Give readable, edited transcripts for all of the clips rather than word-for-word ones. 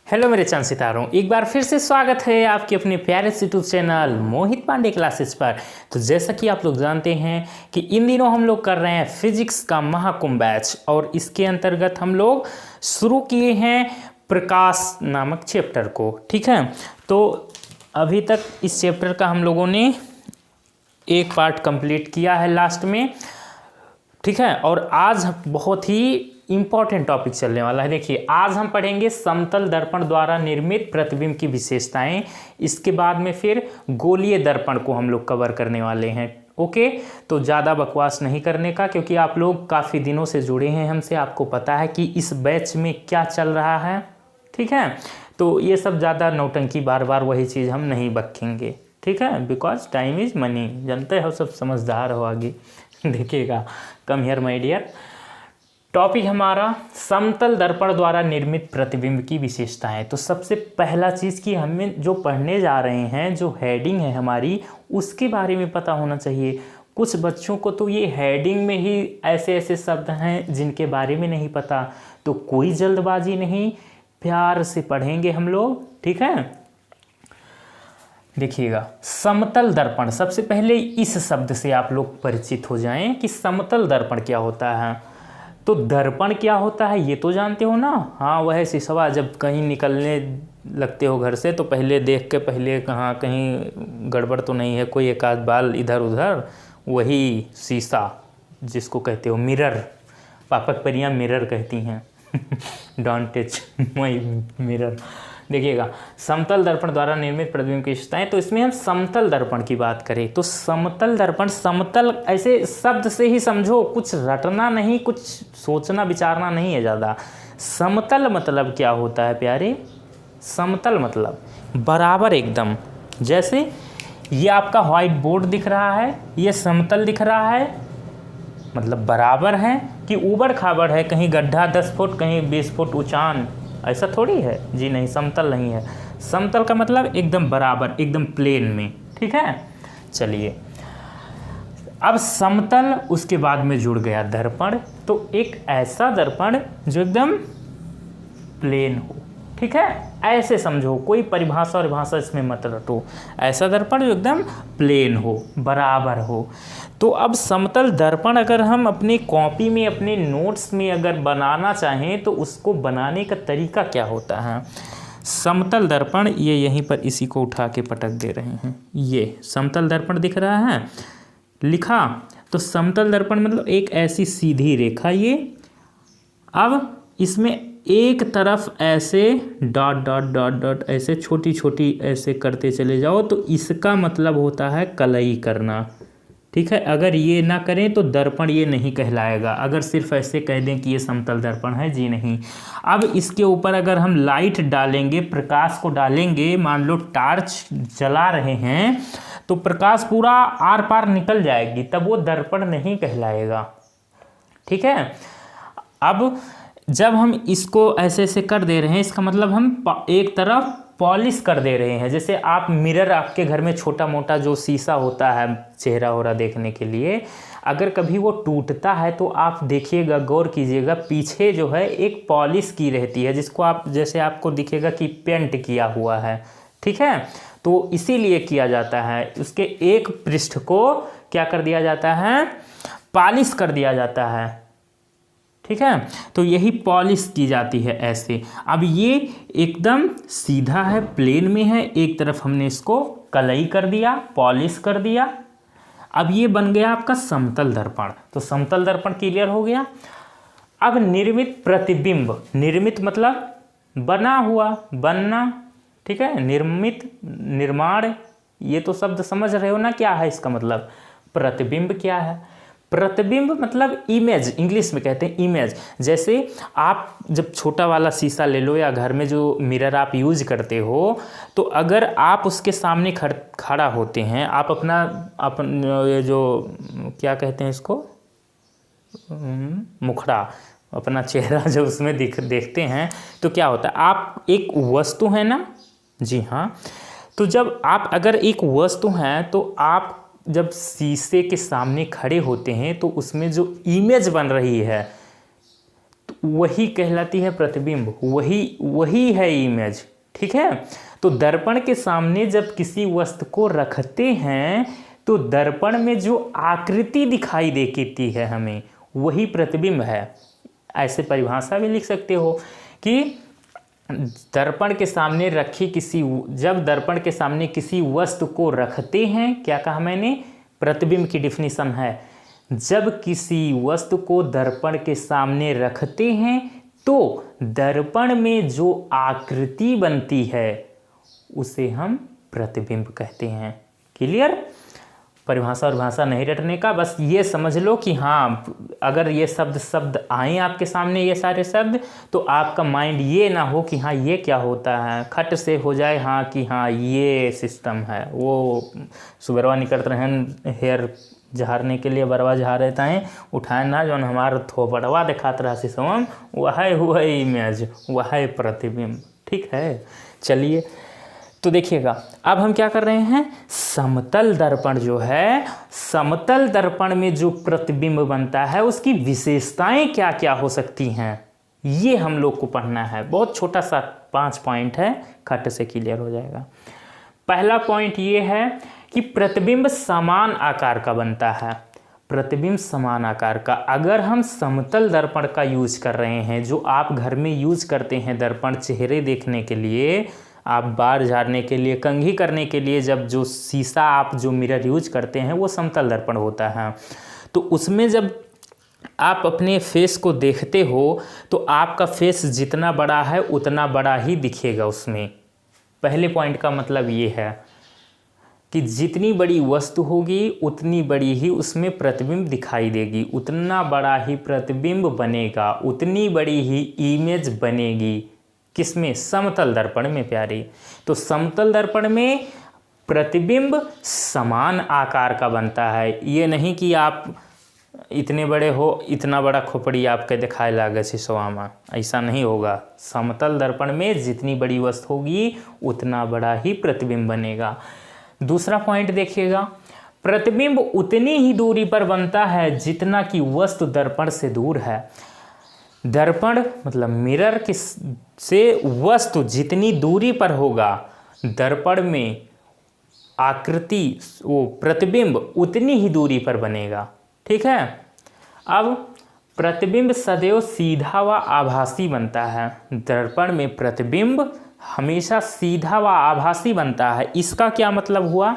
Hello मेरे चंद सितारों, एक बार फिर से स्वागत है आपके अपने प्यारे से यूट्यूब चैनल मोहित पांडे क्लासेस पर। तो जैसा कि आप लोग जानते हैं कि इन दिनों हम लोग कर रहे हैं फिजिक्स का महाकुंभ बैच, और इसके अंतर्गत हम लोग शुरू किए हैं प्रकाश नामक चैप्टर को। ठीक है, तो अभी तक इस चैप्टर का हम लोगों ने एक पार्ट कंप्लीट किया है लास्ट में। ठीक है, और आज बहुत ही इम्पॉर्टेंट टॉपिक चलने वाला है। देखिए, आज हम पढ़ेंगे समतल दर्पण द्वारा निर्मित प्रतिबिंब की विशेषताएं। इसके बाद में फिर गोलीय दर्पण को हम लोग कवर करने वाले हैं। ओके, तो ज़्यादा बकवास नहीं करने का, क्योंकि आप लोग काफ़ी दिनों से जुड़े हैं हमसे, आपको पता है कि इस बैच में क्या चल रहा है। ठीक है, तो ये सब ज़्यादा नौटंकी बार बार वही चीज़ हम नहीं बखेंगे। ठीक है, बिकॉज टाइम इज़ मनी, जानते हो, सब समझदार हो आगे। देखिएगा, come here my dear. Topic हमारा समतल दर्पण द्वारा निर्मित प्रतिबिंब की विशेषताएं। तो सबसे पहला चीज़ कि हमें जो पढ़ने जा रहे हैं, जो हेडिंग है हमारी, उसके बारे में पता होना चाहिए। कुछ बच्चों को तो ये हेडिंग में ही ऐसे ऐसे शब्द हैं जिनके बारे में नहीं पता, तो कोई जल्दबाजी नहीं, प्यार से पढ़ेंगे हम लोग। ठीक है, देखिएगा, समतल दर्पण, सबसे पहले इस शब्द से आप लोग परिचित हो जाएं कि समतल दर्पण क्या होता है। तो दर्पण क्या होता है ये तो जानते हो ना। हाँ, वह शीशवा जब कहीं निकलने लगते हो घर से तो पहले देख के, पहले कहाँ कहीं गड़बड़ तो नहीं है, कोई एक आध बाल इधर उधर, वही शीशा जिसको कहते हो मिरर। पापक परियां मिरर कहती हैं। Don't touch my mirror. देखिएगा, समतल दर्पण द्वारा निर्मित प्रतिबिंब की विशेषताएं। तो इसमें हम समतल दर्पण की बात करें तो समतल दर्पण, समतल ऐसे शब्द से ही समझो, कुछ रटना नहीं, कुछ सोचना विचारना नहीं है ज़्यादा। समतल मतलब क्या होता है प्यारे? समतल मतलब बराबर एकदम। जैसे ये आपका व्हाइट बोर्ड दिख रहा है, ये समतल दिख रहा है, मतलब बराबर है कि ऊबड़ खाबड़ है, कहीं गड्ढा 10 फुट कहीं 20 फुट ऊंचान, ऐसा थोड़ी है जी, नहीं, समतल नहीं है। समतल का मतलब एकदम बराबर, एकदम प्लेन में। ठीक है, चलिए, अब समतल, उसके बाद में जुड़ गया दर्पण। तो एक ऐसा दर्पण जो एकदम प्लेन हो। ठीक है, ऐसे समझो, कोई परिभाषा और भाषा इसमें मत रटो। ऐसा दर्पण जो एकदम प्लेन हो, बराबर हो। तो अब समतल दर्पण अगर हम अपनी कॉपी में, अपने नोट्स में अगर बनाना चाहें तो उसको बनाने का तरीका क्या होता है? समतल दर्पण, ये यहीं पर इसी को उठा के पटक दे रहे हैं, ये समतल दर्पण दिख रहा है, लिखा। तो समतल दर्पण मतलब एक ऐसी सीधी रेखा ये। अब इसमें एक तरफ ऐसे डॉट डॉट डॉट डॉट ऐसे छोटी छोटी ऐसे करते चले जाओ, तो इसका मतलब होता है कलई करना। ठीक है, अगर ये ना करें तो दर्पण ये नहीं कहलाएगा। अगर सिर्फ ऐसे कह दें कि ये समतल दर्पण है, जी नहीं। अब इसके ऊपर अगर हम लाइट डालेंगे, प्रकाश को डालेंगे, मान लो टॉर्च जला रहे हैं, तो प्रकाश पूरा आर पार निकल जाएगी, तब वो दर्पण नहीं कहलाएगा। ठीक है, अब जब हम इसको ऐसे ऐसे कर दे रहे हैं, इसका मतलब हम एक तरफ पॉलिश कर दे रहे हैं। जैसे आप मिरर, आपके घर में छोटा मोटा जो शीशा होता है चेहरा वोहरा देखने के लिए, अगर कभी वो टूटता है तो आप देखिएगा, गौर कीजिएगा, पीछे जो है एक पॉलिश की रहती है, जिसको आप, जैसे आपको दिखेगा कि पेंट किया हुआ है। ठीक है, तो इसीलिए किया जाता है, उसके एक पृष्ठ को क्या कर दिया जाता है? पॉलिश कर दिया जाता है। ठीक है, तो यही पॉलिश की जाती है ऐसे। अब ये एकदम सीधा है, प्लेन में है, एक तरफ हमने इसको कलई कर दिया, पॉलिश कर दिया। अब ये बन गया आपका समतल दर्पण। तो समतल दर्पण क्लियर हो गया। अब निर्मित प्रतिबिंब, निर्मित मतलब बना हुआ, बनना। ठीक है, निर्मित, निर्माण, ये तो शब्द समझ रहे हो ना क्या है इसका मतलब। प्रतिबिंब क्या है? प्रतिबिंब मतलब इमेज, इंग्लिश में कहते हैं इमेज। जैसे आप जब छोटा वाला शीशा ले लो, या घर में जो मिरर आप यूज करते हो, तो अगर आप उसके सामने खड़ा होते हैं, आप ये जो क्या कहते हैं इसको, मुखड़ा, अपना चेहरा जब उसमें देखते हैं तो क्या होता है? आप एक वस्तु है ना, जी हाँ। तो जब आप अगर एक वस्तु हैं, तो आप जब शीशे के सामने खड़े होते हैं तो उसमें जो इमेज बन रही है, तो वही कहलाती है प्रतिबिंब, वही है इमेज। ठीक है, तो दर्पण के सामने जब किसी वस्तु को रखते हैं तो दर्पण में जो आकृति दिखाई देती है हमें, वही प्रतिबिंब है। ऐसे परिभाषा भी लिख सकते हो कि दर्पण के सामने जब दर्पण के सामने किसी वस्तु को रखते हैं, क्या कहा मैंने, प्रतिबिंब की डिफिनीशन है, जब किसी वस्तु को दर्पण के सामने रखते हैं तो दर्पण में जो आकृति बनती है उसे हम प्रतिबिंब कहते हैं। क्लियर? परिभाषा और भाषा नहीं रटने का, बस ये समझ लो कि हाँ, अगर ये शब्द आए आपके सामने, ये सारे शब्द, तो आपका माइंड ये ना हो कि हाँ ये क्या होता है, खट से हो जाए हाँ कि हाँ ये सिस्टम है। वो सुबरवा निकट रहन हेयर झाड़ने के लिए बरवा झाड़े ताएँ उठाए ना, जो हमारा थोपड़वा दिखात रहा सिसवम, वह इमेज, वह प्रतिबिंब। ठीक है, चलिए तो देखिएगा, अब हम क्या कर रहे हैं, समतल दर्पण जो है, समतल दर्पण में जो प्रतिबिंब बनता है उसकी विशेषताएं क्या क्या हो सकती हैं, ये हम लोग को पढ़ना है। बहुत छोटा सा 5 पॉइंट है, खट से क्लियर हो जाएगा। पहला पॉइंट ये है कि प्रतिबिंब समान आकार का बनता है। प्रतिबिंब समान आकार का, अगर हम समतल दर्पण का यूज कर रहे हैं, जो आप घर में यूज करते हैं दर्पण चेहरे देखने के लिए, आप बाल झाड़ने के लिए, कंघी करने के लिए, जब जो शीशा आप जो मिरर यूज करते हैं वो समतल दर्पण होता है, तो उसमें जब आप अपने फेस को देखते हो तो आपका फेस जितना बड़ा है उतना बड़ा ही दिखेगा उसमें। पहले पॉइंट का मतलब ये है कि जितनी बड़ी वस्तु होगी उतनी बड़ी ही उसमें प्रतिबिंब दिखाई देगी, उतना बड़ा ही प्रतिबिंब बनेगा, उतनी बड़ी ही इमेज बनेगी। किसमें? समतल दर्पण में प्यारे। तो समतल दर्पण में प्रतिबिंब समान आकार का बनता है। ये नहीं कि आप इतने बड़े हो, इतना बड़ा खोपड़ी आपके दिखाए लागे शीशवा, ऐसा नहीं होगा। समतल दर्पण में जितनी बड़ी वस्तु होगी उतना बड़ा ही प्रतिबिंब बनेगा। दूसरा पॉइंट देखिएगा, प्रतिबिंब उतनी ही दूरी पर बनता है जितना कि वस्तु दर्पण से दूर है। दर्पण मतलब मिरर से वस्तु जितनी दूरी पर होगा, दर्पण में आकृति, वो प्रतिबिंब उतनी ही दूरी पर बनेगा। ठीक है, अब प्रतिबिंब सदैव सीधा व आभासी बनता है। दर्पण में प्रतिबिंब हमेशा सीधा व आभासी बनता है। इसका क्या मतलब हुआ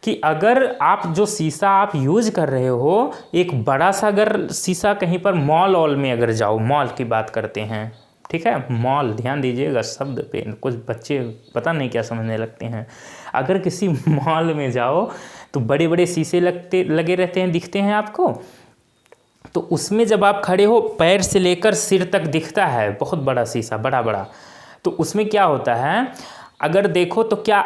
कि अगर आप जो शीशा आप यूज कर रहे हो, एक बड़ा सा अगर शीशा कहीं पर मॉल में अगर जाओ, मॉल की बात करते हैं, ठीक है, मॉल, ध्यान दीजिएगा शब्द पे, कुछ बच्चे पता नहीं क्या समझने लगते हैं। अगर किसी मॉल में जाओ तो बड़े बड़े शीशे लगे रहते हैं, दिखते हैं आपको, तो उसमें जब आप खड़े हो पैर से लेकर सिर तक दिखता है, बहुत बड़ा शीशा, बड़ा। तो उसमें क्या होता है, अगर देखो तो क्या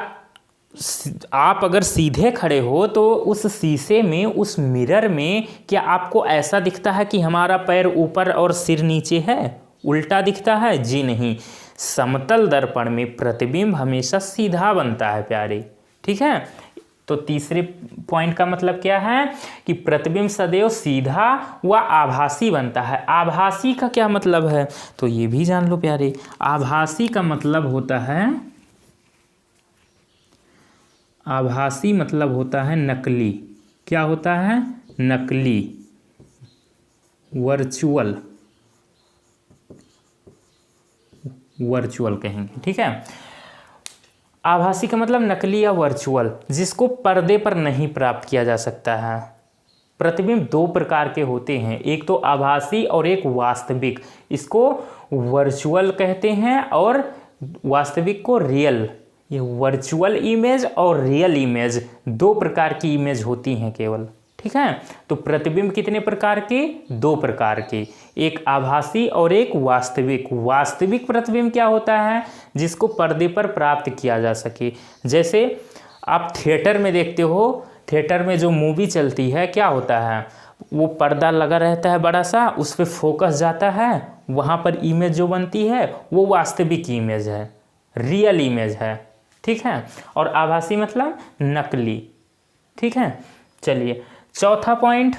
आप अगर सीधे खड़े हो तो उस शीशे में, उस मिरर में क्या आपको ऐसा दिखता है कि हमारा पैर ऊपर और सिर नीचे है, उल्टा दिखता है? जी नहीं। समतल दर्पण में प्रतिबिंब हमेशा सीधा बनता है प्यारे। ठीक है, तो तीसरे पॉइंट का मतलब क्या है कि प्रतिबिंब सदैव सीधा व आभासी बनता है। आभासी का क्या मतलब है, तो ये भी जान लो प्यारे। आभासी का मतलब होता है, आभासी मतलब होता है नकली। क्या होता है? नकली, वर्चुअल कहेंगे। ठीक है, आभासी का मतलब नकली या वर्चुअल, जिसको पर्दे पर नहीं प्राप्त किया जा सकता है। प्रतिबिंब 2 प्रकार के होते हैं, एक तो आभासी और एक वास्तविक। इसको वर्चुअल कहते हैं और वास्तविक को रियल। ये वर्चुअल इमेज और रियल इमेज 2 प्रकार की इमेज होती हैं केवल। ठीक है, तो प्रतिबिंब कितने प्रकार के? 2 प्रकार के, एक आभासी और एक वास्तविक। वास्तविक प्रतिबिंब क्या होता है? जिसको पर्दे पर प्राप्त किया जा सके। जैसे आप थिएटर में देखते हो, थिएटर में जो मूवी चलती है क्या होता है, वो पर्दा लगा रहता है बड़ा सा, उस पर फोकस जाता है, वहाँ पर इमेज जो बनती है वो वास्तविक इमेज है, रियल इमेज है। ठीक है, और आभासी मतलब नकली। ठीक है, चलिए चौथा पॉइंट,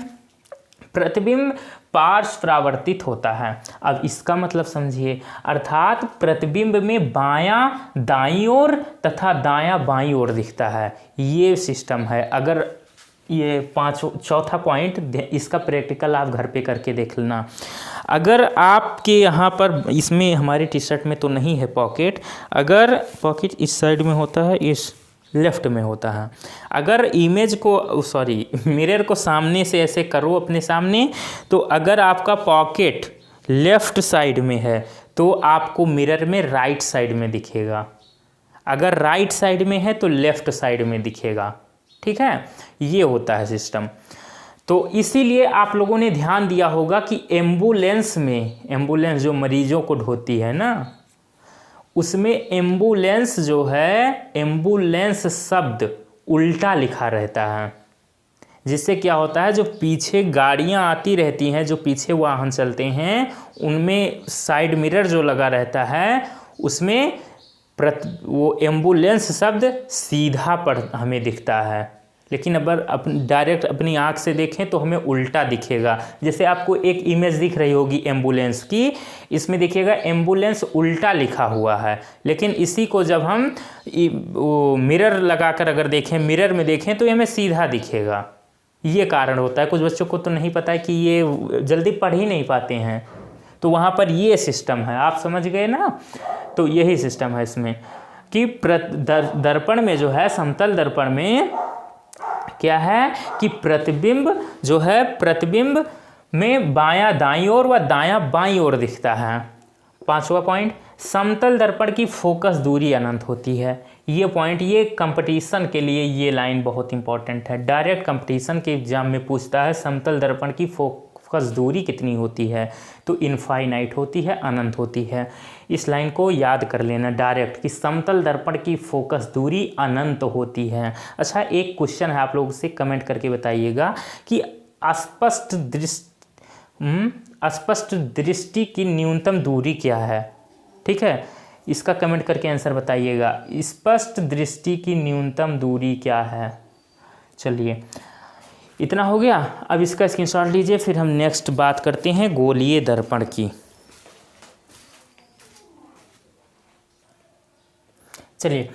प्रतिबिंब पार्श्व परावर्तित होता है। अब इसका मतलब समझिए, अर्थात प्रतिबिंब में बायां दाईं ओर तथा दायां बाईं ओर दिखता है, ये सिस्टम है। अगर ये चौथा पॉइंट, इसका प्रैक्टिकल आप घर पे करके देख लेना। अगर आपके यहाँ पर, इसमें हमारी टी शर्ट में तो नहीं है पॉकेट, अगर पॉकेट इस साइड में होता है, इस लेफ्ट में होता है। अगर इमेज को मिरर को सामने से ऐसे करो अपने सामने, तो अगर आपका पॉकेट लेफ्ट साइड में है तो आपको मिरर में राइट साइड में दिखेगा, अगर राइट साइड में है तो लेफ्ट साइड में दिखेगा। ठीक है, ये होता है सिस्टम। तो इसीलिए आप लोगों ने ध्यान दिया होगा कि एम्बुलेंस में, एम्बुलेंस जो मरीजों को ढोती है ना, उसमें एम्बुलेंस जो है, एम्बुलेंस शब्द उल्टा लिखा रहता है, जिससे क्या होता है, जो पीछे गाड़ियां आती रहती हैं, जो पीछे वाहन चलते हैं, उनमें साइड मिरर जो लगा रहता है, उसमें वो एम्बुलेंस शब्द सीधा पढ़ हमें दिखता है। लेकिन अगर डायरेक्ट अपनी आँख से देखें तो हमें उल्टा दिखेगा। जैसे आपको एक इमेज दिख रही होगी एम्बुलेंस की, इसमें देखिएगा एम्बुलेंस उल्टा लिखा हुआ है, लेकिन इसी को जब हम वो मिरर लगाकर अगर देखें, मिरर में देखें, तो हमें सीधा दिखेगा। ये कारण होता है। कुछ बच्चों को तो नहीं पता है कि ये जल्दी पढ़ ही नहीं पाते हैं, तो वहाँ पर ये सिस्टम है। आप समझ गए ना? तो यही सिस्टम है इसमें कि दर्पण में जो है, समतल दर्पण में क्या है कि प्रतिबिंब जो है, प्रतिबिंब में बायां दाईं ओर व दायां बाईं ओर दिखता है। पांचवा पॉइंट, समतल दर्पण की फोकस दूरी अनंत होती है। ये पॉइंट, ये कंपटीशन के लिए ये लाइन बहुत इंपॉर्टेंट है। डायरेक्ट कंपटीशन के एग्जाम में पूछता है समतल दर्पण की फोकस दूरी कितनी होती है, तो इनफाइनाइट होती है, अनंत होती है। इस लाइन को याद कर लेना डायरेक्ट कि समतल दर्पण की फोकस दूरी अनंत होती है। अच्छा, एक क्वेश्चन है, आप लोग से कमेंट करके बताइएगा कि अस्पष्ट दृष्टि की न्यूनतम दूरी क्या है। ठीक है, इसका कमेंट करके आंसर बताइएगा, स्पष्ट दृष्टि की न्यूनतम दूरी क्या है। चलिए, इतना हो गया। अब इसका स्क्रीनशॉट लीजिए, फिर हम नेक्स्ट बात करते हैं गोलीय दर्पण की। चलिए,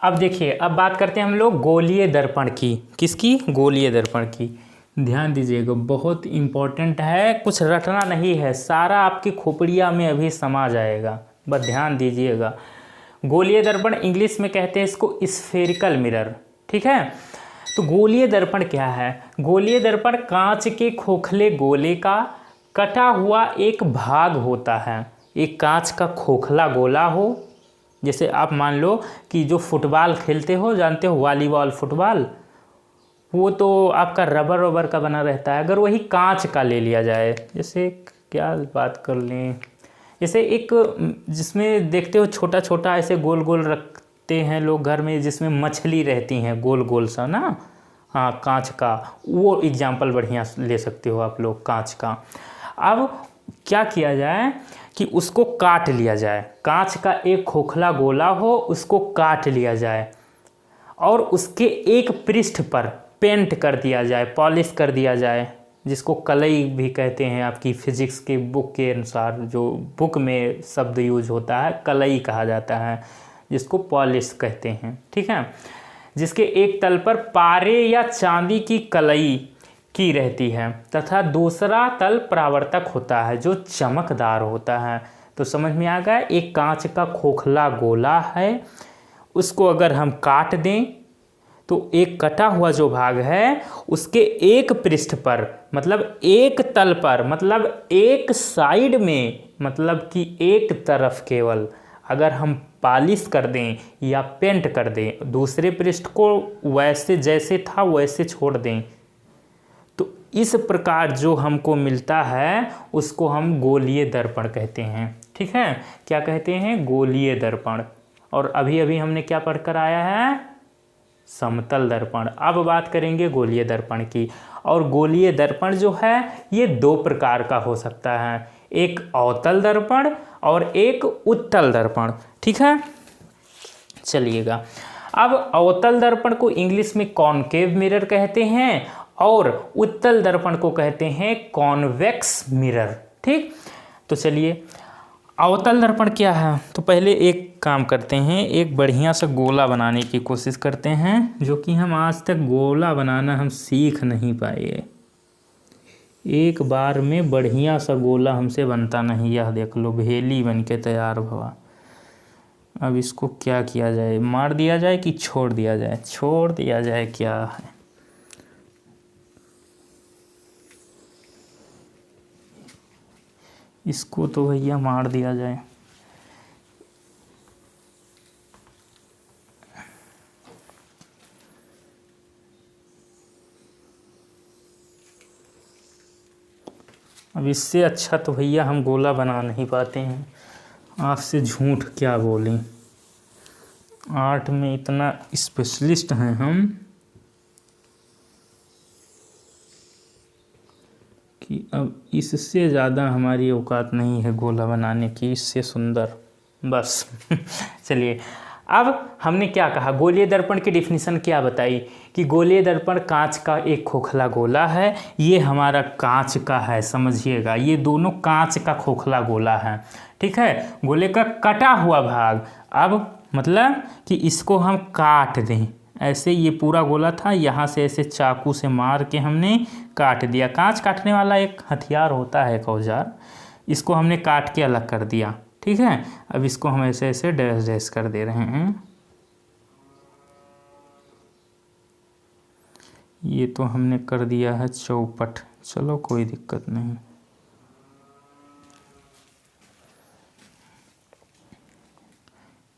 अब देखिए, अब बात करते हैं हम लोग गोलीय दर्पण की। किसकी? गोलीय दर्पण की। ध्यान दीजिएगा, बहुत इम्पोर्टेंट है, कुछ रटना नहीं है, सारा आपकी खोपड़िया में अभी समा जाएगा, बस ध्यान दीजिएगा। गोलीय दर्पण इंग्लिश में कहते हैं इसको स्फेरिकल मिरर। ठीक है, तो गोलीय दर्पण क्या है? गोलीय दर्पण कांच के खोखले गोले का कटा हुआ एक भाग होता है। एक कांच का खोखला गोला हो, जैसे आप मान लो कि जो फुटबॉल खेलते हो, जानते हो वॉलीबॉल, फुटबॉल, वो तो आपका रबर का बना रहता है। अगर वही कांच का ले लिया जाए, जैसे क्या बात कर लें, जैसे एक जिसमें देखते हो छोटा छोटा ऐसे गोल गोल रखते हैं लोग घर में, जिसमें मछली रहती हैं गोल गोल सा ना, हाँ, कांच का, वो एग्जाम्पल बढ़िया ले सकते हो आप लोग, कांच का। अब क्या किया जाए कि उसको काट लिया जाए, कांच का एक खोखला गोला हो, उसको काट लिया जाए और उसके एक पृष्ठ पर पेंट कर दिया जाए, पॉलिश कर दिया जाए, जिसको कलई भी कहते हैं। आपकी फिजिक्स के बुक के अनुसार, जो बुक में शब्द यूज होता है, कलई कहा जाता है, जिसको पॉलिश कहते हैं। ठीक है, जिसके एक तल पर पारे या चांदी की कलई की रहती है तथा दूसरा तल परावर्तक होता है जो चमकदार होता है। तो समझ में आ गया, एक कांच का खोखला गोला है, उसको अगर हम काट दें तो एक कटा हुआ जो भाग है उसके एक पृष्ठ पर, मतलब एक तल पर, मतलब एक साइड में, मतलब कि एक तरफ केवल अगर हम पॉलिश कर दें या पेंट कर दें, दूसरे पृष्ठ को वैसे जैसे था वैसे छोड़ दें, तो इस प्रकार जो हमको मिलता है उसको हम गोलीय दर्पण कहते हैं। ठीक है, क्या कहते हैं? गोलीय दर्पण। और अभी अभी हमने क्या पढ़कर आया है? समतल दर्पण। अब बात करेंगे गोलीय दर्पण की। और गोलीय दर्पण जो है ये दो प्रकार का हो सकता है, एक अवतल दर्पण और एक उत्तल दर्पण। ठीक है, चलिएगा, अब अवतल दर्पण को इंग्लिश में कॉनकेव मिरर कहते हैं और उत्तल दर्पण को कहते हैं कॉन्वेक्स मिरर। ठीक, तो चलिए अवतल दर्पण क्या है, तो पहले एक काम करते हैं, एक बढ़िया सा गोला बनाने की कोशिश करते हैं, जो कि हम आज तक गोला बनाना हम सीख नहीं पाए। एक बार में बढ़िया सा गोला हमसे बनता नहीं। यह देख लो भेली बन के तैयार हुआ। अब इसको क्या किया जाए, मार दिया जाए कि छोड़ दिया जाए? छोड़ दिया जाए, क्या है। इसको तो भैया मार दिया जाए। अब इससे अच्छा तो भैया हम गोला बना नहीं पाते हैं। आपसे झूठ क्या बोलें, आर्ट में इतना स्पेशलिस्ट हैं हम कि अब इससे ज़्यादा हमारी औकात नहीं है गोला बनाने की, इससे सुंदर बस। चलिए, अब हमने क्या कहा, गोलीय दर्पण की डिफिनीशन क्या बताई कि गोलीय दर्पण कांच का एक खोखला गोला है। ये हमारा कांच का है, समझिएगा, ये दोनों कांच का खोखला गोला है। ठीक है, गोले का कटा हुआ भाग, अब मतलब कि इसको हम काट दें, ऐसे ये पूरा गोला था, यहाँ से ऐसे चाकू से मार के हमने काट दिया। कांच काटने वाला एक हथियार होता है, एक औजार, इसको हमने काट के अलग कर दिया। ठीक है, अब इसको हम ऐसे ऐसे डैश डैश कर दे रहे हैं। ये तो हमने कर दिया है चौपट, चलो कोई दिक्कत नहीं।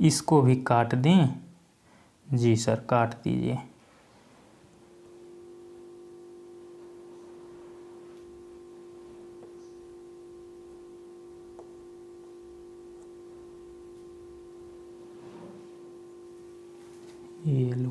इसको भी काट दें? जी सर, काट दीजिए। ये लो,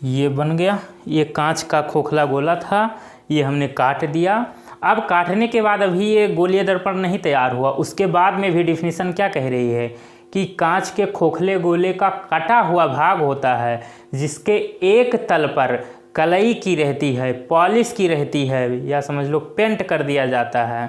ये बन गया। ये कांच का खोखला गोला था, ये हमने काट दिया। अब काटने के बाद अभी ये गोलीय दर्पण नहीं तैयार हुआ, उसके बाद में भी डिफिनीशन क्या कह रही है कि कांच के खोखले गोले का कटा हुआ भाग होता है, जिसके एक तल पर कलई की रहती है, पॉलिश की रहती है, या समझ लो पेंट कर दिया जाता है।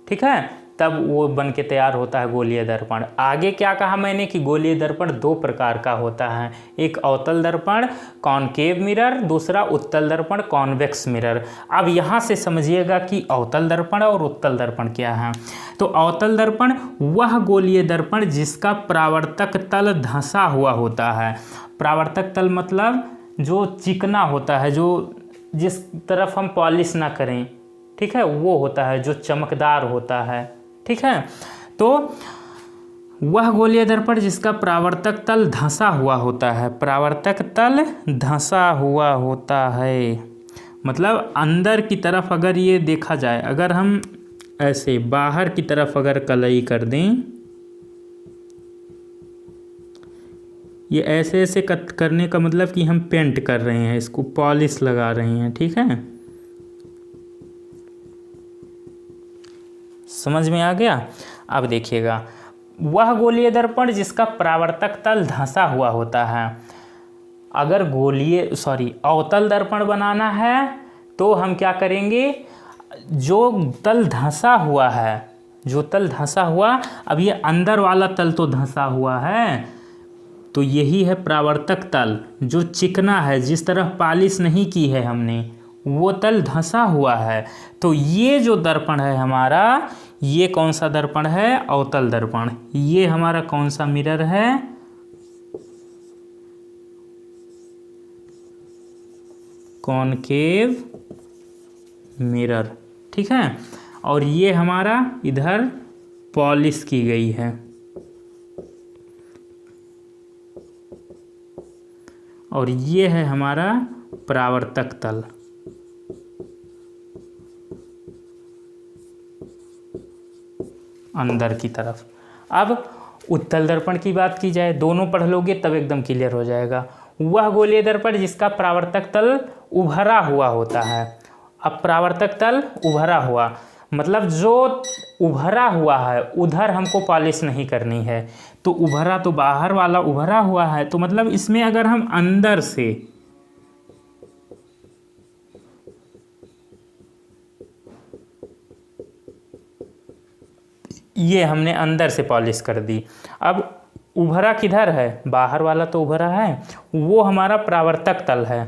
ठीक है, तब वो बन के तैयार होता है गोलीय दर्पण। आगे क्या कहा मैंने कि गोलीय दर्पण दो प्रकार का होता है, एक अवतल दर्पण कॉनकेव मिरर, दूसरा उत्तल दर्पण कॉन्वेक्स मिरर। अब यहाँ से समझिएगा कि अवतल दर्पण और उत्तल दर्पण क्या है। तो अवतल दर्पण वह गोलीय दर्पण जिसका परावर्तक तल धंसा हुआ होता है। परावर्तक तल मतलब जो चिकना होता है, जो जिस तरफ हम पॉलिश ना करें, ठीक है, वो होता है, जो चमकदार होता है। ठीक है, तो वह गोलीय दर्पण जिसका परावर्तक तल धंसा हुआ होता है। परावर्तक तल धंसा हुआ होता है मतलब अंदर की तरफ अगर ये देखा जाए, अगर हम ऐसे बाहर की तरफ अगर कलई कर दें, ये ऐसे ऐसे कट करने का मतलब कि हम पेंट कर रहे हैं, इसको पॉलिश लगा रहे हैं। ठीक है, समझ में आ गया। अब देखिएगा, वह गोलीय दर्पण जिसका परावर्तक तल धंसा हुआ होता है। अगर अवतल दर्पण बनाना है तो हम क्या करेंगे, जो तल धंसा हुआ है, जो तल धंसा हुआ, अब ये अंदर वाला तल तो धंसा हुआ है, तो यही है परावर्तक तल, जो चिकना है, जिस तरह पॉलिश नहीं की है हमने, वो तल धंसा हुआ है। तो ये जो दर्पण है हमारा, ये कौन सा दर्पण है, अवतल दर्पण। ये हमारा कौन सा मिरर है, कॉनकेव मिरर। ठीक है, और ये हमारा इधर पॉलिश की गई है, और ये है हमारा परावर्तक तल। अंदर की तरफ। अब उत्तल दर्पण की बात की जाए, दोनों पढ़ लोगे तब एकदम क्लियर हो जाएगा। वह गोलीय दर्पण जिसका परावर्तक तल उभरा हुआ होता है। अब परावर्तक तल उभरा हुआ मतलब जो उभरा हुआ है उधर हमको पॉलिश नहीं करनी है। तो उभरा तो बाहर वाला उभरा हुआ है, तो मतलब इसमें अगर हम अंदर से ये हमने अंदर से पॉलिश कर दी। अब उभरा किधर है, बाहर वाला तो उभरा है, वो हमारा परावर्तक तल है।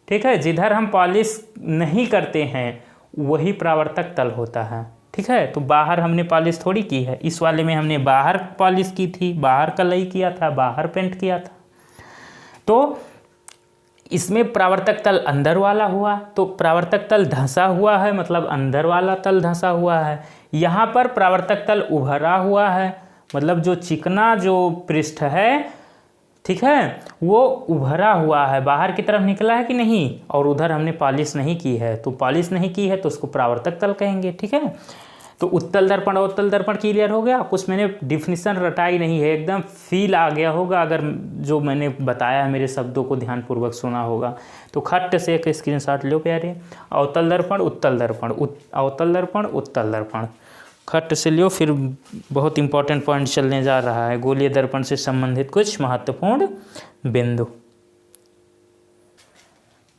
ठीक है, जिधर हम पॉलिश नहीं करते हैं वही परावर्तक तल होता है। ठीक है, तो बाहर हमने पॉलिश थोड़ी की है, इस वाले में हमने बाहर पॉलिश की थी, बाहर कलई किया था, बाहर पेंट किया था। तो इसमें परावर्तक तल अंदर वाला हुआ, तो परावर्तक तल धंसा हुआ है, मतलब अंदर वाला तल धंसा हुआ है। यहाँ पर परावर्तक तल उभरा हुआ है, मतलब जो चिकना जो पृष्ठ है, ठीक है, वो उभरा हुआ है, बाहर की तरफ निकला है कि नहीं, और उधर हमने पॉलिश नहीं की है। तो पॉलिश नहीं की है तो उसको परावर्तक तल कहेंगे। ठीक है, तो उत्तल दर्पण अवतल दर्पण क्लियर हो गया। कुछ मैंने डिफिनीशन रटाई नहीं है, एकदम फील आ गया होगा अगर जो मैंने बताया है मेरे शब्दों को ध्यानपूर्वक सुना होगा। तो खट्ट से एक स्क्रीनशॉट लो प्यारे। अवतल दर्पण उत्तल दर्पण, अवतल दर्पण उत्तल दर्पण, खट्ट से लियो, फिर बहुत इंपॉर्टेंट पॉइंट चलने जा रहा है। गोलीय दर्पण से संबंधित कुछ महत्वपूर्ण बिंदु।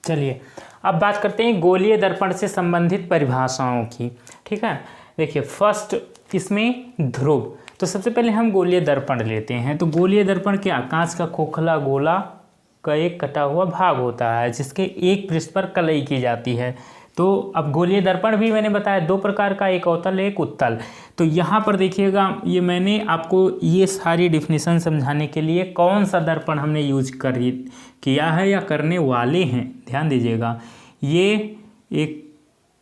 चलिए अब बात करते हैं गोलीय दर्पण से संबंधित परिभाषाओं की। ठीक है, देखिए फर्स्ट इसमें ध्रुव। तो सबसे पहले हम गोलीय दर्पण लेते हैं। तो गोलीय दर्पण क्या, कांच का खोखला गोला का एक कटा हुआ भाग होता है जिसके एक पृष्ठ पर कलई की जाती है। तो अब गोलीय दर्पण भी मैंने बताया दो प्रकार का, एक अवतल एक उत्तल। तो यहाँ पर देखिएगा, ये मैंने आपको ये सारी डिफिनीशन समझाने के लिए कौन सा दर्पण हमने यूज किया है या करने वाले हैं, ध्यान दीजिएगा। ये एक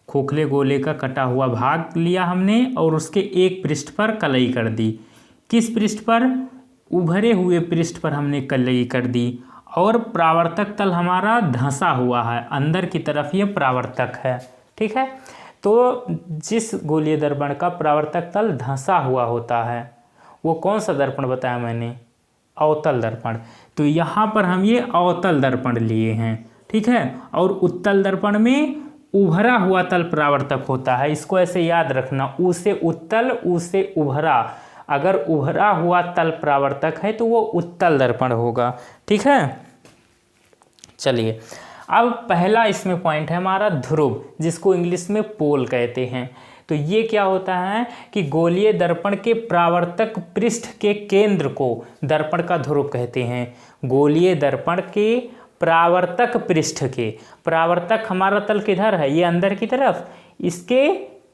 खोखले गोले का कटा हुआ भाग लिया हमने और उसके एक पृष्ठ पर कलई कर दी। किस पृष्ठ पर, उभरे हुए पृष्ठ पर हमने कलई कर दी, और परावर्तक तल हमारा धंसा हुआ है, अंदर की तरफ ये परावर्तक है। ठीक है, तो जिस गोलीय दर्पण का परावर्तक तल धंसा हुआ होता है वो कौन सा दर्पण बताया मैंने, अवतल दर्पण। तो यहाँ पर हम ये अवतल दर्पण लिए हैं। ठीक है, और उत्तल दर्पण में उभरा हुआ तल परावर्तक होता है, इसको ऐसे याद रखना, उ से उत्तल, उ से उभरा। अगर उभरा हुआ तल परावर्तक है तो वो उत्तल दर्पण होगा। ठीक है, चलिए अब पहला इसमें पॉइंट है हमारा ध्रुव, जिसको इंग्लिश में पोल कहते हैं। तो ये क्या होता है कि गोलीय दर्पण के परावर्तक पृष्ठ के केंद्र को दर्पण का ध्रुव कहते हैं। गोलीय दर्पण के परावर्तक पृष्ठ के, परावर्तक हमारा तल किधर है, ये अंदर की तरफ, इसके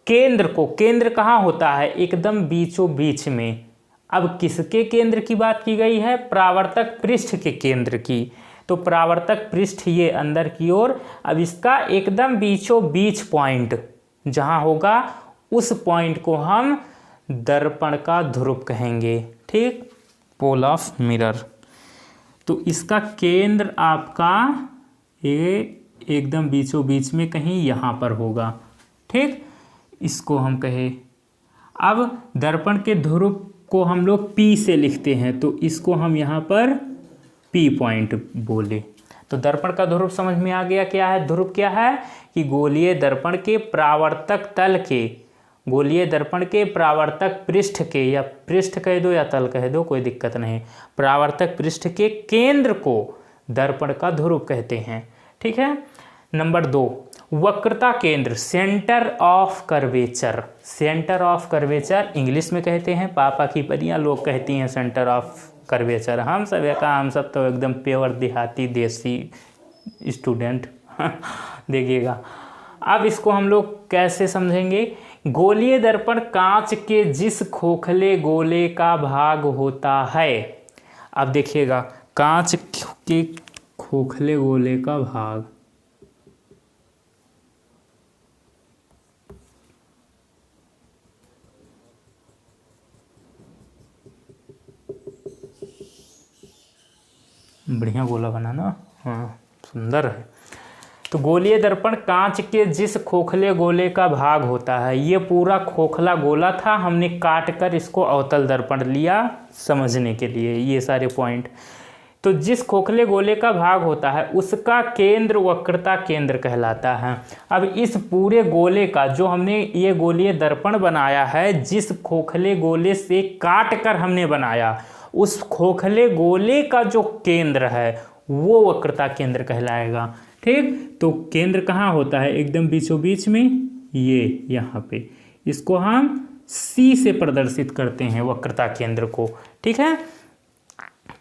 केंद्र को, केंद्र कहाँ होता है, एकदम बीचों बीच में। अब किसके केंद्र की बात की गई है, परावर्तक पृष्ठ के केंद्र की। तो परावर्तक पृष्ठ ये अंदर की ओर, अब इसका एकदम बीचों बीच पॉइंट जहाँ होगा उस पॉइंट को हम दर्पण का ध्रुव कहेंगे। ठीक, पोल ऑफ मिरर। तो इसका केंद्र आपका ये एकदम बीचों बीच में कहीं यहाँ पर होगा। ठीक, इसको हम कहे। अब दर्पण के ध्रुव को हम लोग P से लिखते हैं, तो इसको हम यहाँ पर P पॉइंट बोले। तो दर्पण का ध्रुव समझ में आ गया क्या है। ध्रुव क्या है कि गोलीय दर्पण के परावर्तक तल के, गोलीय दर्पण के परावर्तक पृष्ठ के, या पृष्ठ कह दो या तल कह दो, कोई दिक्कत नहीं, परावर्तक पृष्ठ के केंद्र को दर्पण का ध्रुव कहते हैं। ठीक है, नंबर 2, वक्रता केंद्र, centre of curvature. Centre of curvature English में कहते हैं, पापा की परियां लोग कहती हैं सेंटर ऑफ कर्वेचर। हम सब तो एकदम प्योर देहाती देसी स्टूडेंट देखिएगा। अब इसको हम लोग कैसे समझेंगे, गोलीय दर्पण कांच के जिस खोखले गोले का भाग होता है। अब देखिएगा, कांच के खोखले गोले का भाग, बढ़िया गोला बना ना, हाँ सुंदर है। तो गोलीय दर्पण कांच के जिस खोखले गोले का भाग होता है, ये पूरा खोखला गोला था, हमने काट कर इसको अवतल दर्पण लिया समझने के लिए, ये सारे पॉइंट। तो जिस खोखले गोले का भाग होता है उसका केंद्र वक्रता केंद्र कहलाता है। अब इस पूरे गोले का जो हमने ये गोलीय दर्पण बनाया है, जिस खोखले गोले से काट कर हमने बनाया, उस खोखले गोले का जो केंद्र है वो वक्रता केंद्र कहलाएगा। ठीक, तो केंद्र कहाँ होता है? एकदम बीचों बीच में, ये यहाँ पे। इसको हम C से प्रदर्शित करते हैं वक्रता केंद्र को। ठीक है,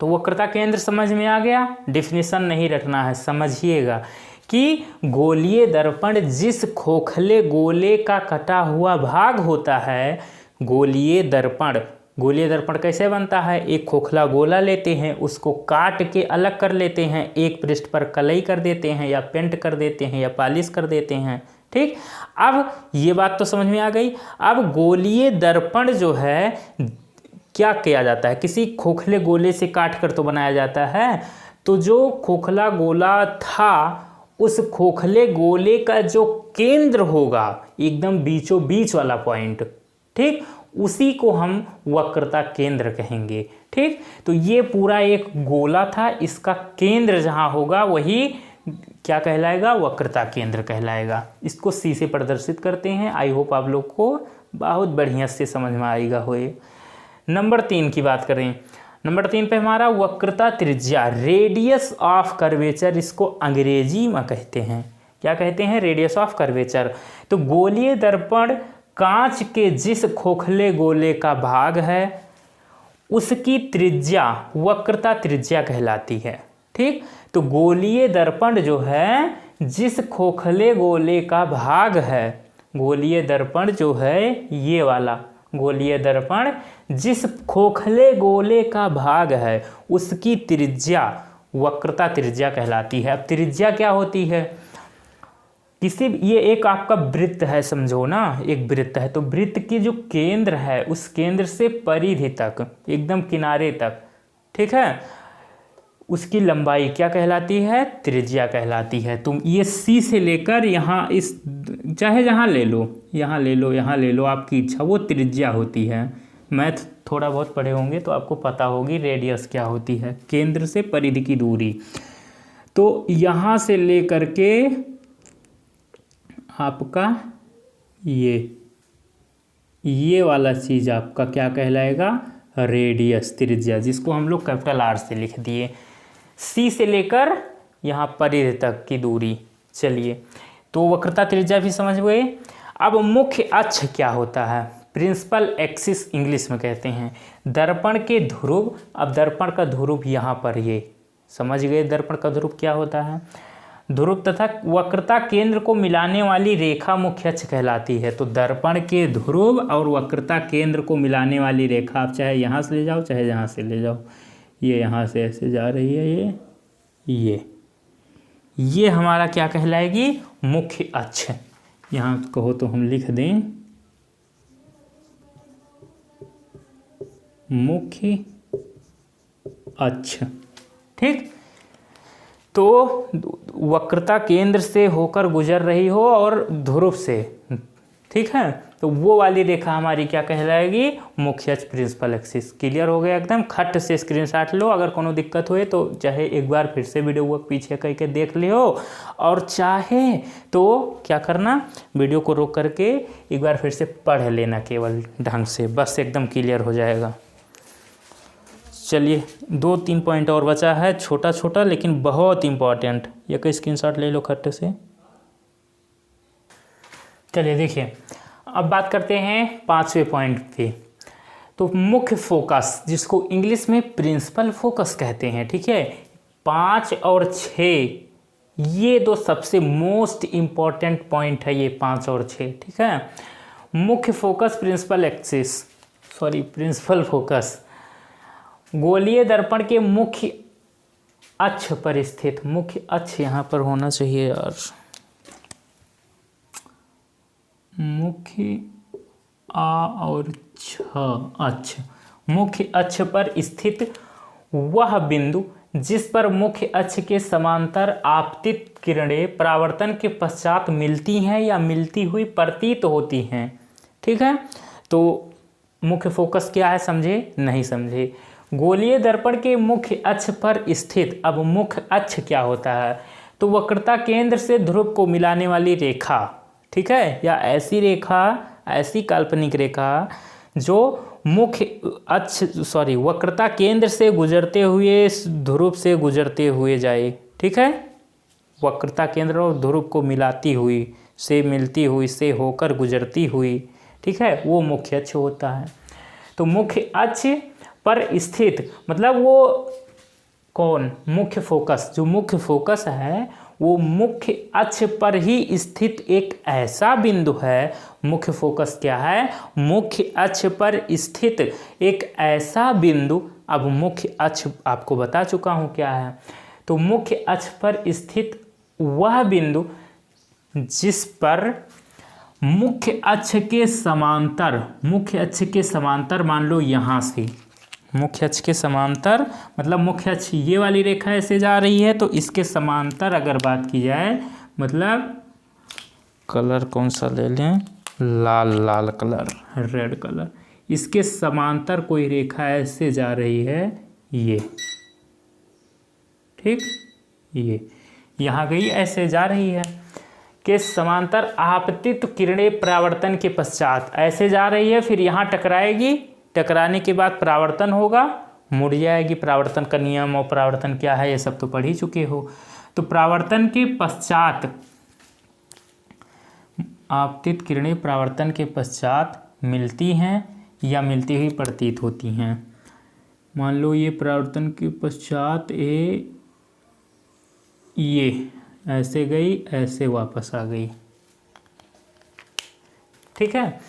तो वक्रता केंद्र समझ में आ गया। डेफिनेशन नहीं रटना है, समझिएगा कि गोलीय दर्पण जिस खोखले गोले का कटा हुआ भाग होता है, गोलीय दर्पण कैसे बनता है? एक खोखला गोला लेते हैं, उसको काट के अलग कर लेते हैं, एक पृष्ठ पर कलई कर देते हैं या पेंट कर देते हैं या पॉलिश कर देते हैं। ठीक, अब ये बात तो समझ में आ गई। अब गोलीय दर्पण जो है क्या किया जाता है? किसी खोखले गोले से काट कर तो बनाया जाता है। तो जो खोखला गोला था, उस खोखले गोले का जो केंद्र होगा, एकदम बीचों बीच वाला पॉइंट, ठीक, उसी को हम वक्रता केंद्र कहेंगे। ठीक, तो ये पूरा एक गोला था, इसका केंद्र जहाँ होगा वही क्या कहलाएगा? वक्रता केंद्र कहलाएगा। इसको C से प्रदर्शित करते हैं। आई होप आप लोग को बहुत बढ़िया से समझ में आएगा होए। नंबर 3 की बात करें। नंबर 3 पे हमारा वक्रता त्रिज्या, रेडियस ऑफ कर्वेचर, इसको अंग्रेजी में कहते हैं। क्या कहते हैं? Radius of curvature. तो गोलीय दर्पण कांच के जिस खोखले गोले का भाग है उसकी त्रिज्या वक्रता त्रिज्या कहलाती है। ठीक, तो गोलीय दर्पण जो है जिस खोखले गोले का भाग है, गोलीय दर्पण जो है ये वाला गोलीय दर्पण जिस खोखले गोले का भाग है उसकी त्रिज्या वक्रता त्रिज्या कहलाती है। अब त्रिज्या क्या होती है? ये एक आपका वृत्त है, समझो ना, एक वृत्त है, तो वृत्त की जो केंद्र है उस केंद्र से परिधि तक, एकदम किनारे तक, ठीक है, उसकी लंबाई क्या कहलाती है? त्रिज्या कहलाती है। तुम ये C से लेकर यहाँ इस, चाहे जहाँ ले लो, यहाँ ले लो, यहाँ ले लो, आपकी इच्छा, वो त्रिज्या होती है। मैथ थोड़ा बहुत पढ़े होंगे तो आपको पता होगी रेडियस क्या होती है, केंद्र से परिधि की दूरी। तो यहाँ से लेकर के आपका ये वाला चीज़ आपका क्या कहलाएगा? रेडियस, त्रिज्या, जिसको हम लोग कैपिटल R से लिख दिए। C से लेकर यहाँ परिधि तक की दूरी। चलिए, तो वक्रता त्रिज्या भी समझ गए। अब मुख्य अक्ष क्या होता है? प्रिंसिपल एक्सिस इंग्लिश में कहते हैं। दर्पण के ध्रुव, अब दर्पण का ध्रुव यहाँ पर, ये समझ गए दर्पण का ध्रुव क्या होता है? ध्रुव तथा वक्रता केंद्र को मिलाने वाली रेखा मुख्य अक्ष कहलाती है। तो दर्पण के ध्रुव और वक्रता केंद्र को मिलाने वाली रेखा, आप चाहे यहाँ से ले जाओ चाहे यहाँ से ले जाओ, ये यहाँ से ऐसे जा रही है, ये हमारा क्या कहलाएगी? मुख्य अक्ष। यहाँ कहो तो हम लिख दें मुख्य अक्ष। ठीक, तो वक्रता केंद्र से होकर गुजर रही हो और ध्रुव से, ठीक है, तो वो वाली रेखा हमारी क्या कहलाएगी? मुख्य अक्ष, प्रिंसिपल एक्सिस। क्लियर हो गया एकदम? खट से स्क्रीनशॉट लो। अगर कोनो दिक्कत हुए तो चाहे एक बार फिर से वीडियो को पीछे करके देख लियो, और चाहे तो क्या करना, वीडियो को रोक करके एक बार फिर से पढ़ लेना केवल ढंग से, बस एकदम क्लियर हो जाएगा। चलिए, 2-3 पॉइंट और बचा है, छोटा छोटा लेकिन बहुत इंपॉर्टेंट। ये का स्क्रीनशॉट ले लो खट्टे से। चलिए देखिए, अब बात करते हैं 5वें पॉइंट पे। तो मुख्य फोकस, जिसको इंग्लिश में प्रिंसिपल फोकस कहते हैं, ठीक है, 5 और 6 ये दो सबसे मोस्ट इम्पॉर्टेंट पॉइंट है, ये 5 और 6, ठीक है। मुख्य फोकस, प्रिंसिपल फोकस गोलीय दर्पण के मुख्य अक्ष पर स्थित, मुख्य अक्ष यहाँ पर होना चाहिए यार, मुख्य और अक्ष, मुख्य अक्ष पर स्थित वह बिंदु जिस पर मुख्य अक्ष के समांतर आपतित किरणें परावर्तन के पश्चात मिलती हैं या मिलती हुई प्रतीत होती हैं, ठीक है। तो मुख्य फोकस क्या है, समझे? नहीं समझे? गोलीय दर्पण के मुख्य अक्ष पर स्थित, अब मुख्य अक्ष क्या होता है, तो वक्रता केंद्र से ध्रुव को मिलाने वाली रेखा, ठीक है, या ऐसी रेखा, ऐसी काल्पनिक रेखा जो वक्रता केंद्र से गुजरते हुए ध्रुव से गुजरते हुए जाए, ठीक है, वक्रता केंद्र और ध्रुव को मिलाती हुई, से मिलती हुई, से होकर गुजरती हुई, ठीक है, वो मुख्य अक्ष होता है। तो मुख्य अक्ष पर स्थित मतलब वो कौन, मुख्य फोकस, जो मुख्य फोकस है वो मुख्य अक्ष पर ही स्थित एक ऐसा बिंदु है। मुख्य फोकस क्या है, मुख्य अक्ष पर स्थित एक ऐसा बिंदु। अब मुख्य अक्ष आपको बता चुका हूँ क्या है, तो मुख्य अक्ष पर स्थित वह बिंदु जिस पर मुख्य अक्ष के समांतर, मुख्य अक्ष के समांतर, मान लो यहाँ से मुख्य अक्ष के समांतर, मतलब मुख्य अक्ष ये वाली रेखा ऐसे जा रही है, तो इसके समांतर अगर बात की जाए, मतलब कलर कौन सा ले लें, लाल कलर, रेड कलर, इसके समांतर कोई रेखा ऐसे जा रही है, ये, ठीक, ये यहाँ गई, ऐसे जा रही है, के समांतर आपतित किरणें परावर्तन के पश्चात ऐसे जा रही है, फिर यहाँ टकराएगी, टकराने के बाद परावर्तन होगा, मुड़ जाएगी। परावर्तन का नियम और परावर्तन क्या है ये सब तो पढ़ ही चुके हो। तो परावर्तन के पश्चात, आपतित किरणें परावर्तन के पश्चात मिलती हैं या मिलती हुई प्रतीत होती हैं। मान लो ये परावर्तन के पश्चात ये ऐसे गई, ऐसे वापस आ गई, ठीक है।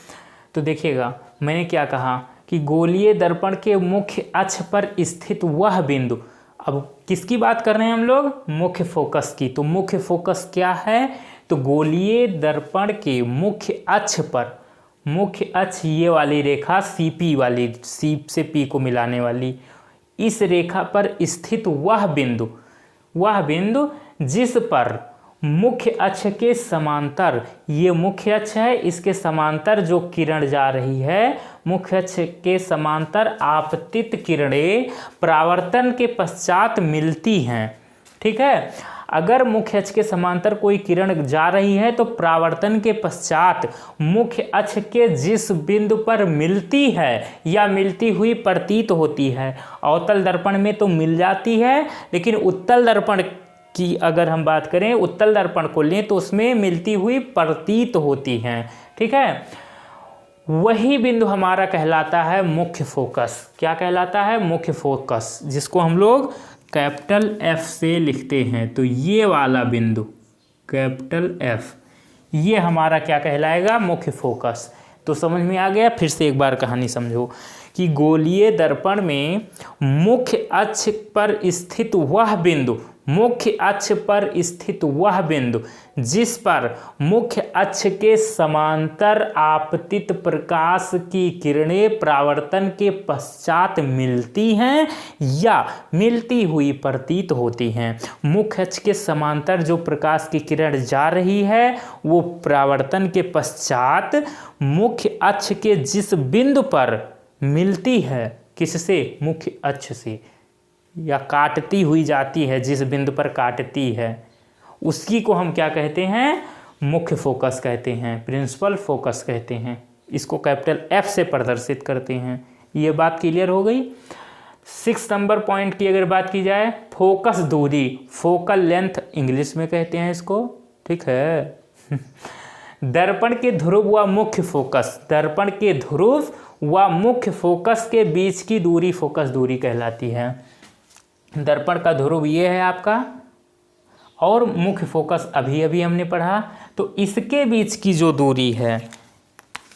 तो देखिएगा मैंने क्या कहा कि गोलीय दर्पण के मुख्य अक्ष पर स्थित वह बिंदु, अब किसकी बात कर रहे हैं हम लोग, मुख्य फोकस की। तो मुख्य फोकस क्या है, तो गोलीय दर्पण के मुख्य अक्ष पर, मुख्य अक्ष ये वाली रेखा CP वाली, C से P को मिलाने वाली, इस रेखा पर स्थित वह बिंदु, वह बिंदु जिस पर मुख्य अक्ष के समांतर, ये मुख्य अक्ष है, इसके समांतर जो किरण जा रही है, मुख्य अक्ष के समांतर आपतित किरणें परावर्तन के पश्चात मिलती हैं, ठीक है। अगर मुख्य अक्ष के समांतर कोई किरण जा रही है तो परावर्तन के पश्चात मुख्य अक्ष के जिस बिंदु पर मिलती है या मिलती हुई प्रतीत होती है, अवतल दर्पण में तो मिल जाती है, लेकिन उत्तल दर्पण की अगर हम बात करें, उत्तल दर्पण को लें तो उसमें मिलती हुई प्रतीत होती हैं, ठीक है। वही बिंदु हमारा कहलाता है मुख्य फोकस। क्या कहलाता है, मुख्य फोकस, जिसको हम लोग कैपिटल F से लिखते हैं। तो ये वाला बिंदु कैपिटल F, ये हमारा क्या कहलाएगा, मुख्य फोकस। तो समझ में आ गया। फिर से एक बार कहानी समझो कि गोलीय दर्पण में मुख्य अक्ष पर स्थित वह बिंदु, मुख्य अक्ष पर स्थित वह बिंदु जिस पर मुख्य अक्ष के समांतर आपतित प्रकाश की किरणें परावर्तन के पश्चात मिलती हैं या मिलती हुई प्रतीत होती हैं। मुख्य अक्ष के समांतर जो प्रकाश की किरण जा रही है वो परावर्तन के पश्चात मुख्य अक्ष के जिस बिंदु पर मिलती है, किससे, मुख्य अक्ष से, या काटती हुई जाती है, जिस बिंदु पर काटती है उसकी को हम क्या कहते हैं, मुख्य फोकस कहते हैं, प्रिंसिपल फोकस कहते हैं। इसको कैपिटल F से प्रदर्शित करते हैं। ये बात क्लियर हो गई। 6 नंबर पॉइंट की अगर बात की जाए, फोकस दूरी, फोकल लेंथ इंग्लिश में कहते हैं इसको, ठीक है। दर्पण के ध्रुव व मुख्य फोकस, दर्पण के ध्रुव व मुख्य फोकस के बीच की दूरी फोकस दूरी कहलाती है। दर्पण का ध्रुव ये है आपका और मुख्य फोकस अभी अभी हमने पढ़ा, तो इसके बीच की जो दूरी है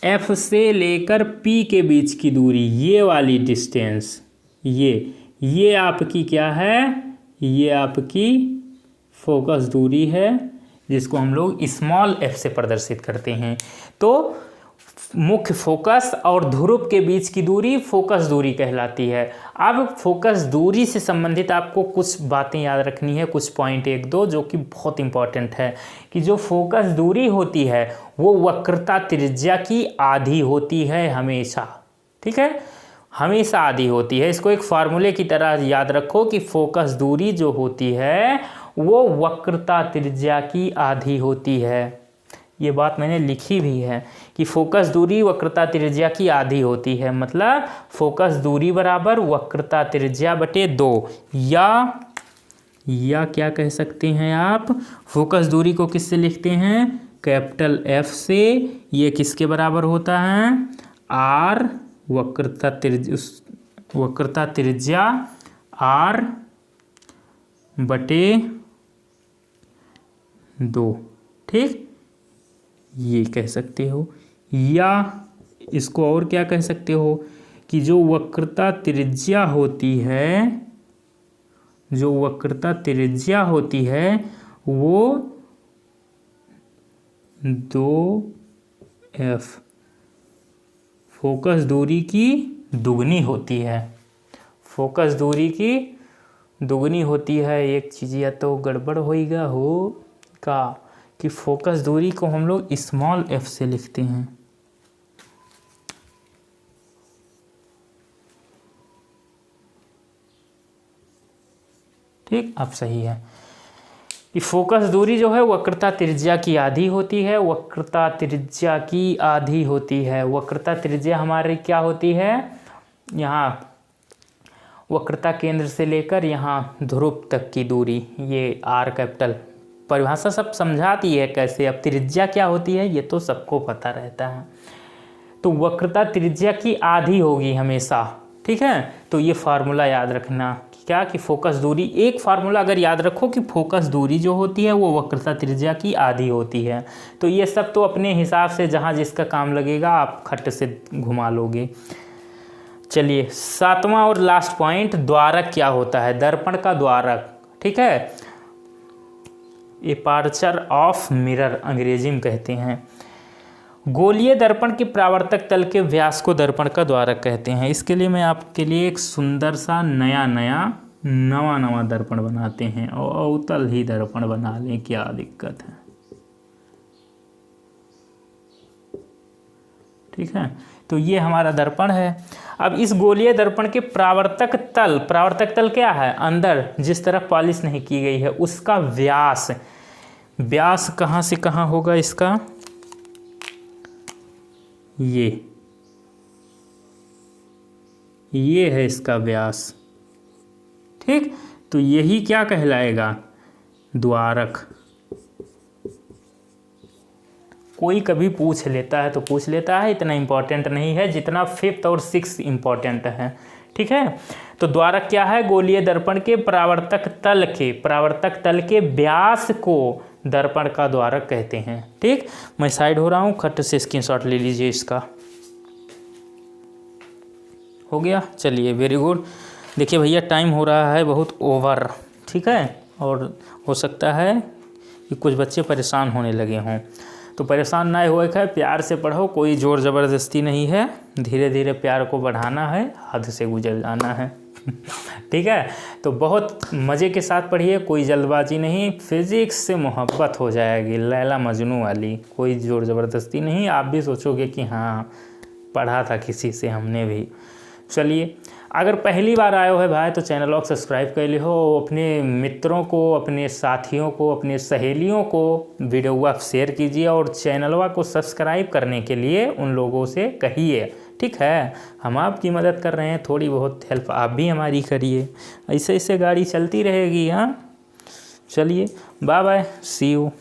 F से लेकर P के बीच की दूरी, ये वाली डिस्टेंस, ये आपकी क्या है, ये आपकी फोकस दूरी है, जिसको हम लोग स्मॉल f से प्रदर्शित करते हैं। तो मुख्य फोकस और ध्रुव के बीच की दूरी फोकस दूरी कहलाती है। अब फोकस दूरी से संबंधित आपको कुछ बातें याद रखनी है, कुछ पॉइंट 1-2 जो कि बहुत इंपॉर्टेंट है कि जो फोकस दूरी होती है वो वक्रता त्रिज्या की आधी होती है हमेशा, ठीक है। हमेशा आधी होती है। इसको एक फार्मूले की तरह याद रखो कि फोकस दूरी जो होती है वो वक्रता त्रिज्या की आधी होती है। ये बात मैंने लिखी भी है कि फोकस दूरी वक्रता त्रिज्या की आधी होती है, मतलब फोकस दूरी बराबर वक्रता त्रिज्या बटे 2, या क्या कह सकते हैं आप, फोकस दूरी को किससे लिखते हैं, कैपिटल F से। ये किसके बराबर होता है, R वक्रता त्रिज्या R बटे 2, ठीक, ये कह सकते हो। या इसको और क्या कह सकते हो कि जो वक्रता त्रिज्या होती है, जो वक्रता त्रिज्या होती है वो 2f फोकस दूरी की दुगनी होती है। फोकस दूरी की दुगनी होती है। एक चीज़ या तो गड़बड़ होएगा हो का कि फोकस दूरी को हम लोग स्मॉल f से लिखते हैं। ठीक, अब सही है कि फोकस दूरी जो है वक्रता त्रिज्या की आधी होती है। वक्रता त्रिज्या की आधी होती है। वक्रता त्रिज्या हमारी क्या होती है, यहाँ वक्रता केंद्र से लेकर यहाँ ध्रुव तक की दूरी, ये R कैपिटल। परिभाषा सब समझाती है कैसे। अब त्रिज्या क्या होती है ये तो सबको पता रहता है। तो वक्रता त्रिज्या की आधी होगी हमेशा, ठीक है। तो ये फार्मूला याद रखना क्या कि फोकस दूरी, एक फार्मूला अगर याद रखो कि फोकस दूरी जो होती है वो वक्रता त्रिज्या की आधी होती है। तो ये सब तो अपने हिसाब से जहाँ जिसका काम लगेगा आप खट से घुमा लोगे। चलिए 7वां और लास्ट पॉइंट, द्वारक क्या होता है, दर्पण का द्वारक, ठीक है। एपर्चर ऑफ मिरर अंग्रेजी में कहते हैं। गोलीय दर्पण के परावर्तक तल के व्यास को दर्पण का द्वारक कहते हैं। इसके लिए मैं आपके लिए एक सुंदर सा नवा दर्पण बनाते हैं और अवतल ही दर्पण बना लें, क्या दिक्कत है, ठीक है। तो ये हमारा दर्पण है। अब इस गोलीय दर्पण के परावर्तक तल क्या है, अंदर जिस तरफ पॉलिश नहीं की गई है उसका व्यास कहाँ से कहाँ होगा इसका, ये है इसका व्यास, ठीक। तो यही क्या कहलाएगा, द्वारक। कोई कभी पूछ लेता है तो पूछ लेता है, इतना इम्पोर्टेंट नहीं है जितना 5th और 6th इम्पोर्टेंट है, ठीक है। तो द्वारक क्या है, गोलीय दर्पण के परावर्तक तल के व्यास को दर्पण का द्वारक कहते हैं, ठीक। मैं साइड हो रहा हूँ, खट से स्क्रीनशॉट ले लीजिए इसका। हो गया, चलिए वेरी गुड। देखिए भैया टाइम हो रहा है बहुत ओवर, ठीक है, और हो सकता है कि कुछ बच्चे परेशान होने लगे हों। तो परेशान ना होए है, प्यार से पढ़ो, कोई ज़ोर ज़बरदस्ती नहीं है, धीरे धीरे प्यार को बढ़ाना है, हद से गुजर जाना है ठीक है। तो बहुत मज़े के साथ पढ़िए, कोई जल्दबाजी नहीं, फिज़िक्स से मोहब्बत हो जाएगी, लैला मजनू वाली, कोई ज़ोर ज़बरदस्ती नहीं। आप भी सोचोगे कि हाँ पढ़ा था किसी से हमने भी। चलिए, अगर पहली बार आए हो है भाई तो चैनल को सब्सक्राइब कर ली हो, अपने मित्रों को, अपने साथियों को, अपने सहेलियों को वीडियो शेयर कीजिए और चैनलवा को सब्सक्राइब करने के लिए उन लोगों से कहिए, ठीक है। हम आपकी मदद कर रहे हैं, थोड़ी बहुत हेल्प आप भी हमारी करिए, ऐसे ऐसे गाड़ी चलती रहेगी। हाँ चलिए, बाय बाय, सी यू।